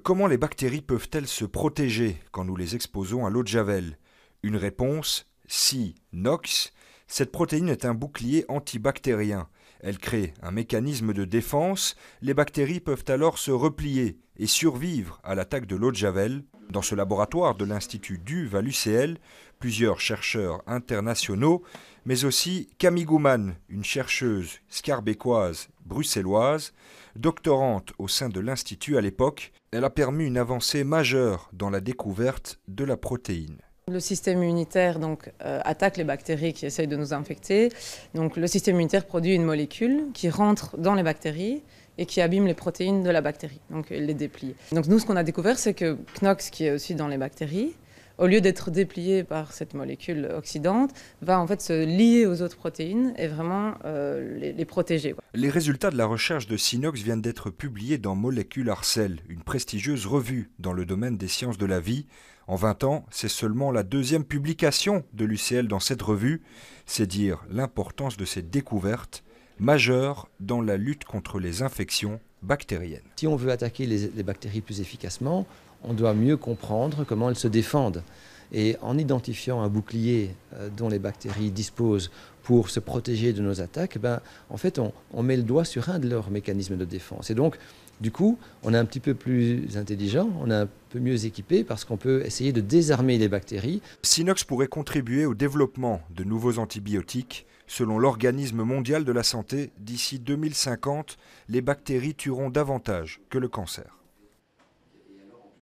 Comment les bactéries peuvent-elles se protéger quand nous les exposons à l'eau de Javel? Une réponse, Cynox. Cette protéine est un bouclier antibactérien. Elle crée un mécanisme de défense. Les bactéries peuvent alors se replier et survivre à l'attaque de l'eau de Javel. Dans ce laboratoire de l'Institut d'Uves à l'UCL, plusieurs chercheurs internationaux, mais aussi Camille Gouman, une chercheuse scarbécoise bruxelloise, doctorante au sein de l'Institut à l'époque, elle a permis une avancée majeure dans la découverte de la protéine. Le système immunitaire attaque les bactéries qui essayent de nous infecter. Donc, le système immunitaire produit une molécule qui rentre dans les bactéries et qui abîme les protéines de la bactérie, donc il les déplie. Donc nous, ce qu'on a découvert, c'est que Knox, qui est aussi dans les bactéries, au lieu d'être déplié par cette molécule oxydante, va en fait se lier aux autres protéines et vraiment les protéger. Les résultats de la recherche de Cynox viennent d'être publiés dans Molecular Cell, une prestigieuse revue dans le domaine des sciences de la vie. En 20 ans, c'est seulement la deuxième publication de l'UCL dans cette revue. C'est dire l'importance de cette découverte majeure dans la lutte contre les infections bactériennes. Si on veut attaquer les bactéries plus efficacement, on doit mieux comprendre comment elles se défendent. Et en identifiant un bouclier dont les bactéries disposent pour se protéger de nos attaques, en fait, on met le doigt sur un de leurs mécanismes de défense. Et donc, du coup, on est un petit peu plus intelligent, on est un peu mieux équipé parce qu'on peut essayer de désarmer les bactéries. Cynox pourrait contribuer au développement de nouveaux antibiotiques. Selon l'Organisme mondial de la santé, d'ici 2050, les bactéries tueront davantage que le cancer.